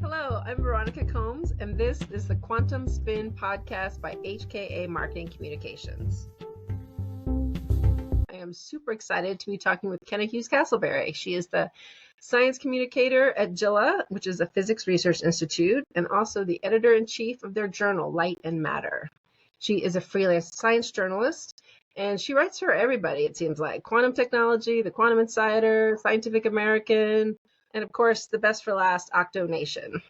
Hello, I'm Veronica Combs, and this is the Quantum Spin podcast by HKA Marketing Communications. I am super excited to be talking with Kenna Hughes-Castleberry. She is the Science Communicator at JILA, which is a physics research institute, and also the editor-in-chief of their journal, Light and Matter. She is a freelance science journalist, and she writes for everybody, it seems like. Quantum Technology, the Quantum Insider, Scientific American, and of course, the best for last, Octonation.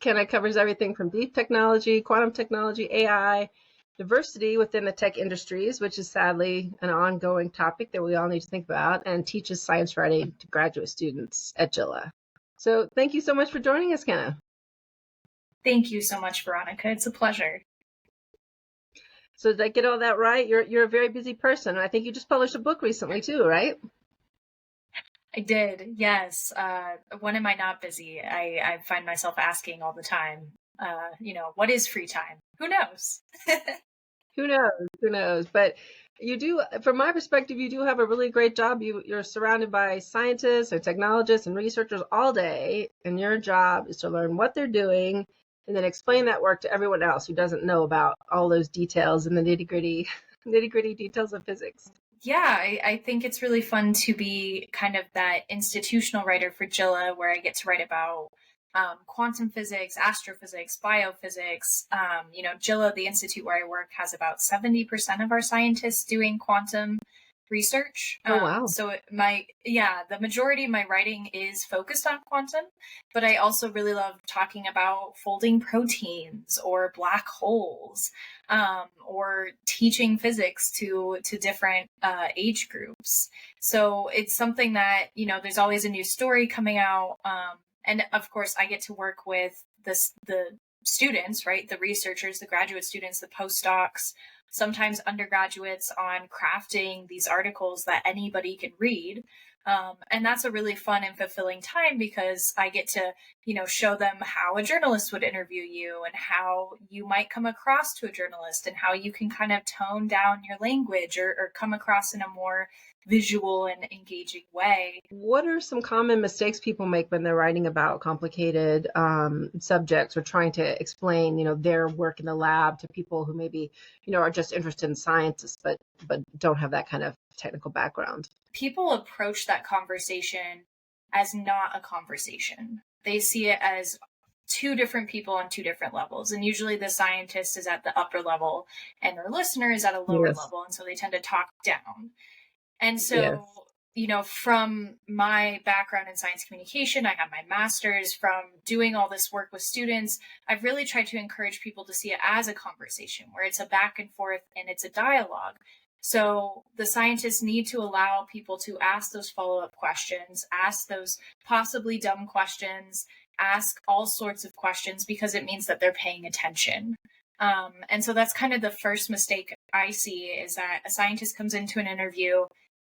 Kenna covers everything from deep technology, quantum technology, AI, diversity within the tech industries, which is sadly an ongoing topic that we all need to think about, and teaches science writing to graduate students at JILA. So thank you so much for joining us, Kenna. Thank you so much, Veronica. It's a pleasure. So did I get all that right? You're a very busy person. I think you just published a book recently too, right? I did, yes. When am I not busy? I find myself asking all the time, what is free time? Who knows? Who knows? But you do, from my perspective, you do have a really great job. You're surrounded by scientists and technologists and researchers all day, and your job is to learn what they're doing and then explain that work to everyone else who doesn't know about all those details and the nitty-gritty details of physics. Yeah, I think it's really fun to be kind of that institutional writer for JILA, where I get to write about quantum physics, astrophysics, biophysics. JILA, the institute where I work, has about 70% of our scientists doing quantum research. Oh, wow. So the majority of my writing is focused on quantum, but I also really love talking about folding proteins or black holes, or teaching physics to different age groups. So it's something that, there's always a new story coming out. And of course, I get to work with the students, right? The researchers, the graduate students, the postdocs, sometimes undergraduates, on crafting these articles that anybody can read. And that's a really fun and fulfilling time because I get to, show them how a journalist would interview you and how you might come across to a journalist and how you can kind of tone down your language or come across in a more visual and engaging way. What are some common mistakes people make when they're writing about complicated subjects or trying to explain, their work in the lab to people who maybe, are just interested in science, but don't have that kind of technical background? People approach that conversation as not a conversation. They see it as two different people on two different levels. And usually the scientist is at the upper level and their listener is at a lower level. And so they tend to talk down. And so, from my background in science communication, I have my master's. From doing all this work with students, I've really tried to encourage people to see it as a conversation where it's a back and forth and it's a dialogue. So the scientists need to allow people to ask those follow-up questions, ask those possibly dumb questions, ask all sorts of questions, because it means that they're paying attention. And so that's kind of the first mistake I see, is that a scientist comes into an interview,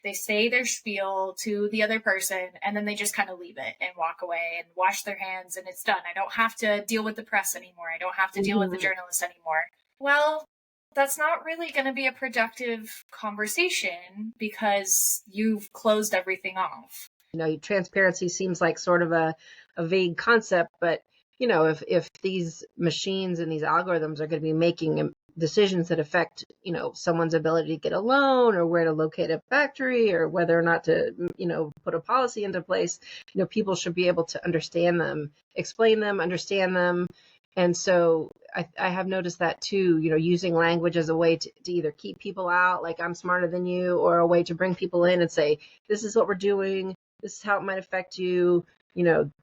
they say their spiel to the other person, and then they just kind of leave it and walk away and wash their hands, and it's done. I don't have to deal with the press anymore. I don't have to deal with the journalist anymore. Well, that's not really going to be a productive conversation because you've closed everything off. Transparency seems like sort of a vague concept, but if these machines and these algorithms are going to be making decisions that affect, someone's ability to get a loan or where to locate a factory or whether or not to, put a policy into place, people should be able to understand them, explain them, understand them. And so I have noticed that too, using language as a way to either keep people out, like I'm smarter than you, or a way to bring people in and say, this is what we're doing. This is how it might affect you.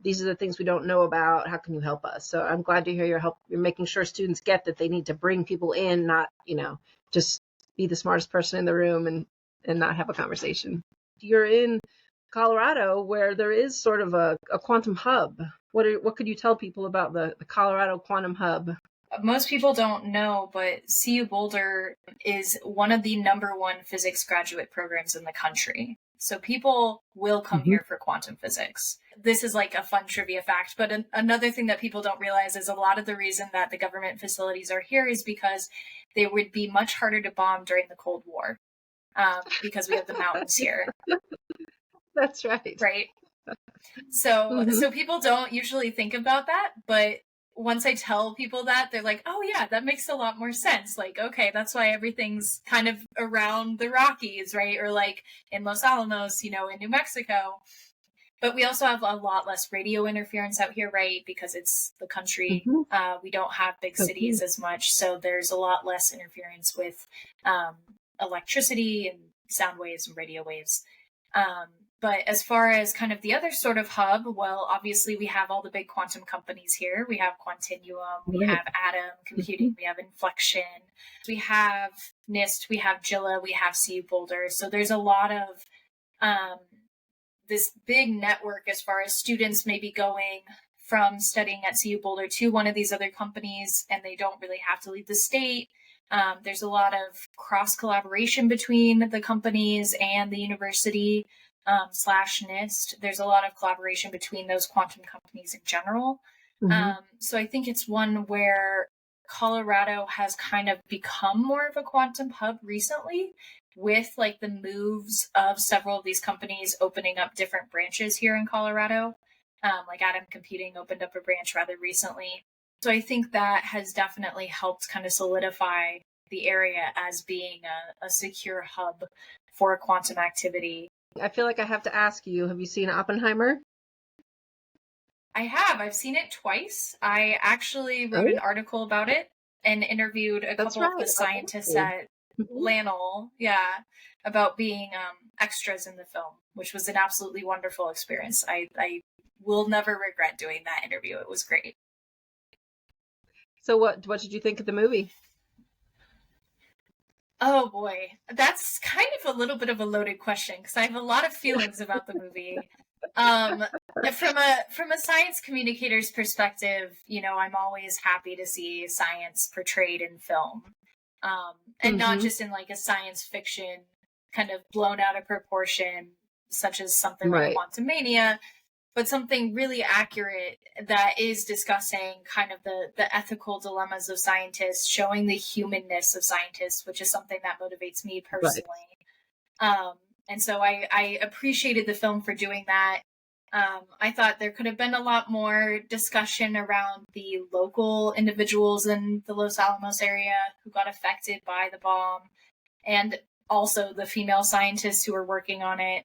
These are the things we don't know about. How can you help us? So I'm glad to hear your help. You're making sure students get that they need to bring people in, not, just be the smartest person in the room and not have a conversation. You're in Colorado, where there is sort of a quantum hub. What could you tell people about the Colorado Quantum Hub? Most people don't know, but CU Boulder is one of the #1 physics graduate programs in the country. So people will come here for quantum physics. This is like a fun trivia fact, but another thing that people don't realize is a lot of the reason that the government facilities are here is because they would be much harder to bomb during the Cold War, because we have the mountains here. That's right. Right. So Mhm. so people don't usually think about that, but once I tell people that, they're like, "Oh yeah, that makes a lot more sense." Like, okay, that's why everything's kind of around the Rockies, right? Or like in Los Alamos, in New Mexico. But we also have a lot less radio interference out here, right? Because it's the country. Mhm. We don't have big Okay. cities as much, so there's a lot less interference with um, electricity and sound waves and radio waves. Um, but as far as kind of the other sort of hub, well, obviously we have all the big quantum companies here. We have Quantinuum, we Right. have Atom Computing, Mhm. we have Inflection, we have NIST, we have JILA, we have CU Boulder. So there's a lot of um, this big network as far as students maybe going from studying at CU Boulder to one of these other companies, and they don't really have to leave the state. There's a lot of cross collaboration between the companies and the university slash NIST. There's a lot of collaboration between those quantum companies in general. Mhm. So I think it's one where Colorado has kind of become more of a quantum hub recently with like the moves of several of these companies opening up different branches here in Colorado. Like Atom Computing opened up a branch rather recently. So I think that has definitely helped kind of solidify the area as being a secure hub for quantum activity. I feel like I have to ask you, have you seen Oppenheimer? I have. I've seen it twice. I actually wrote an Oh, article about it and interviewed a that's couple of right. the scientists Okay. at Mhm. Lanel, yeah, about being extras in the film, which was an absolutely wonderful experience. I will never regret doing that interview. It was great. So what did you think of the movie? Oh boy, that's kind of a little bit of a loaded question because I have a lot of feelings about the movie. Um, from a science communicator's perspective, I'm always happy to see science portrayed in film, and not Mhm. just in like a science fiction kind of blown out of proportion, such as something like Right. Quantum Mania, but something really accurate that is discussing kind of the ethical dilemmas of scientists, showing the humanness of scientists, which is something that motivates me Right. personally. Um, and so I appreciated the film for doing that. I thought there could have been a lot more discussion around the local individuals in the Los Alamos area who got affected by the bomb, and also the female scientists who were working on it.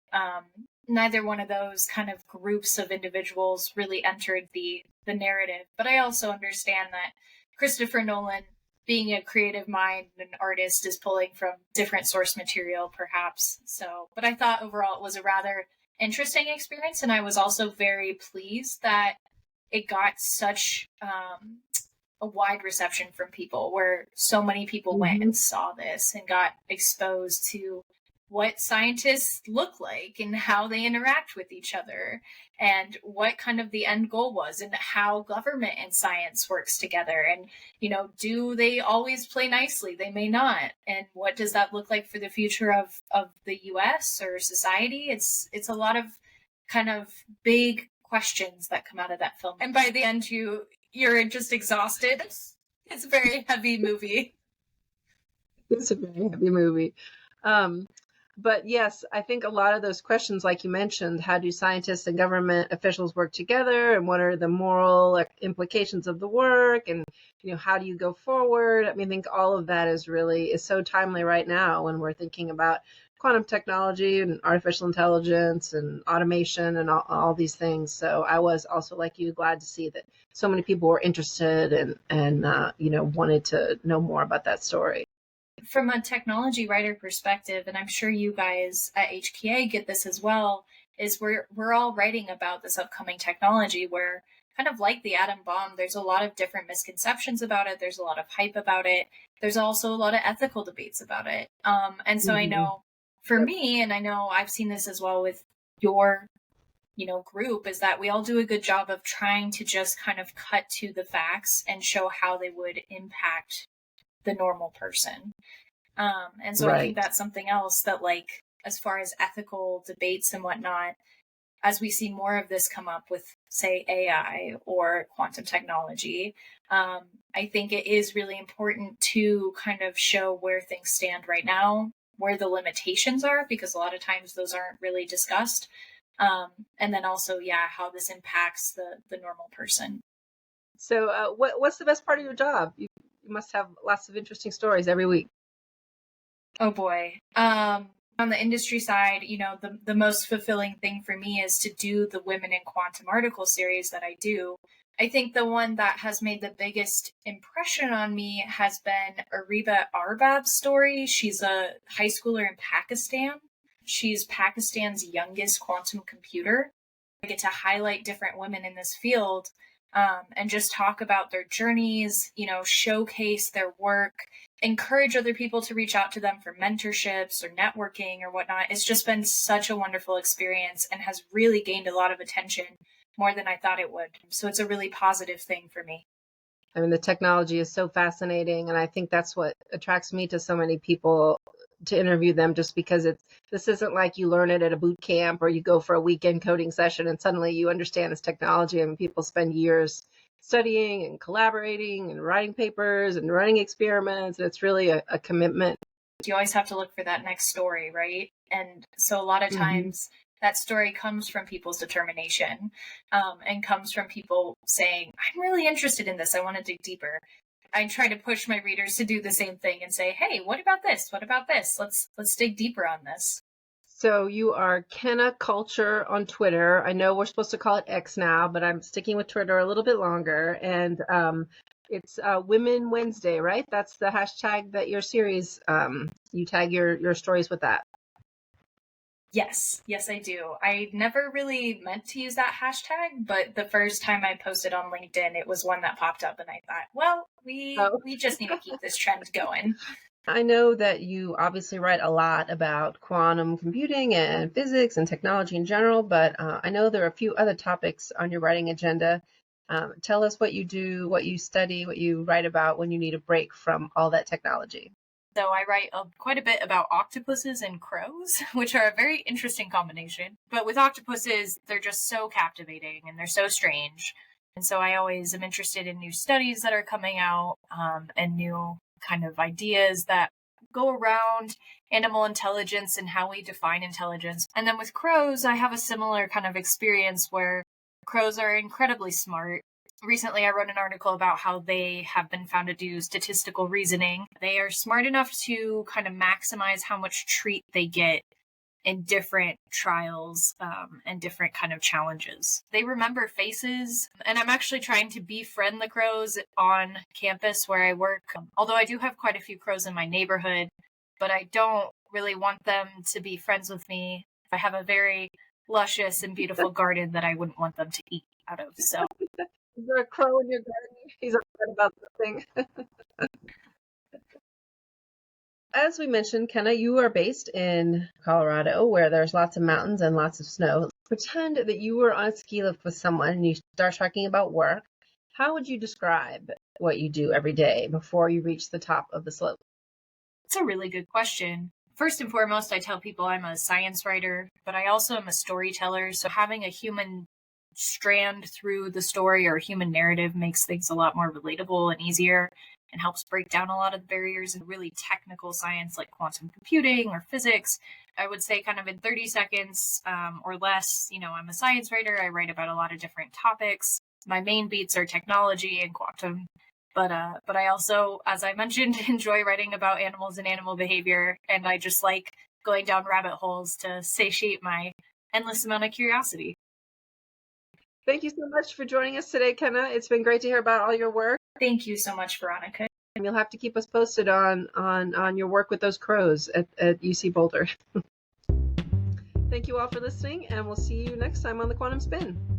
Neither one of those kind of groups of individuals really entered the narrative. But I also understand that Christopher Nolan, being a creative mind and an artist, is pulling from different source material, perhaps. So, but I thought overall it was a rather interesting experience, and I was also very pleased that it got such a wide reception from people, where so many people went Mhm. and saw this and got exposed to what scientists look like and how they interact with each other and what kind of the end goal was and how government and science works together, and do they always play nicely? They may not. And what does that look like for the future of the US or society? It's a lot of kind of big questions that come out of that film, and by the end you're just exhausted. It's a very heavy movie. It's a very heavy movie. Um, but yes, I think a lot of those questions, like you mentioned, how do scientists and government officials work together, and what are the moral implications of the work, and how do you go forward? I mean, I think all of that is so timely right now when we're thinking about quantum technology and artificial intelligence and automation and all these things. So I was also, like you, glad to see that so many people were interested and wanted to know more about that story. From a technology writer perspective, and I'm sure you guys at HKA get this as well, is we're all writing about this upcoming technology where, kind of like the atom bomb, there's a lot of different misconceptions about it. There's a lot of hype about it. There's also a lot of ethical debates about it. And so I Mhm. know for Yep. me, and I know I've seen this as well with your group, is that we all do a good job of trying to just kind of cut to the facts and show how they would impact the normal person. And so I think Right. that's something else that, like, as far as ethical debates and whatnot, as we see more of this come up with, say, AI or quantum technology, I think it is really important to kind of show where things stand right now, where the limitations are, because a lot of times those aren't really discussed. And then also, yeah, how this impacts the normal person. So what's the best part of your job? You must have lots of interesting stories every week. Oh boy. On the industry side, the most fulfilling thing for me is to do the Women in Quantum article series that I do. I think the one that has made the biggest impression on me has been Ariba Arbab's story. She's a high schooler in Pakistan. She's Pakistan's youngest quantum computer. I get to highlight different women in this field, and just talk about their journeys, showcase their work, encourage other people to reach out to them for mentorships or networking or whatnot. It's just been such a wonderful experience and has really gained a lot of attention, more than I thought it would. So it's a really positive thing for me. I mean, the technology is so fascinating, and I think that's what attracts me to so many people to interview them, just because this isn't like you learn it at a boot camp or you go for a weekend coding session and suddenly you understand this technology. I mean, people spend years studying and collaborating and writing papers and running experiments. And it's really a commitment. You always have to look for that next story, right? And so a lot of times that story comes from people's determination, and comes from people saying, I'm really interested in this. I want to dig deeper. I try to push my readers to do the same thing and say, hey, what about this? What about this? Let's dig deeper on this. So you are Kenna Culture on Twitter. I know we're supposed to call it X now, but I'm sticking with Twitter a little bit longer. And it's Women Wednesday, right? That's the hashtag that your series, you tag your stories with that. Yes, I do. I never really meant to use that hashtag, but the first time I posted on LinkedIn, it was one that popped up, and I thought, well, we just need to keep this trend going. I know that you obviously write a lot about quantum computing and physics and technology in general, but I know there are a few other topics on your writing agenda. Tell us what you do, what you study, what you write about when you need a break from all that technology. So I write quite a bit about octopuses and crows, which are a very interesting combination. But with octopuses, they're just so captivating and they're so strange. And so I always am interested in new studies that are coming out, and new kind of ideas that go around animal intelligence and how we define intelligence. And then with crows, I have a similar kind of experience where crows are incredibly smart. Recently, I wrote an article about how they have been found to do statistical reasoning. They are smart enough to kind of maximize how much treat they get in different trials, and different kind of challenges. They remember faces, and I'm actually trying to befriend the crows on campus where I work. Although I do have quite a few crows in my neighborhood, but I don't really want them to be friends with me. I have a very luscious and beautiful garden that I wouldn't want them to eat out of. So. Is there a crow in your garden? He's upset about something. As we mentioned, Kenna, you are based in Colorado, where there's lots of mountains and lots of snow. Pretend that you were on a ski lift with someone and you start talking about work. How would you describe what you do every day before you reach the top of the slope? It's a really good question. First and foremost, I tell people I'm a science writer, but I also am a storyteller. So having a human strand through the story or human narrative makes things a lot more relatable and easier, and helps break down a lot of the barriers in really technical science like quantum computing or physics. I would say kind of in 30 seconds, or less, I'm a science writer. I write about a lot of different topics. My main beats are technology and quantum. But I also, as I mentioned, enjoy writing about animals and animal behavior. And I just like going down rabbit holes to satiate my endless amount of curiosity. Thank you so much for joining us today, Kenna. It's been great to hear about all your work. Thank you so much, Veronica. And you'll have to keep us posted on your work with those crows at UC Boulder. Thank you all for listening, and we'll see you next time on The Quantum Spin.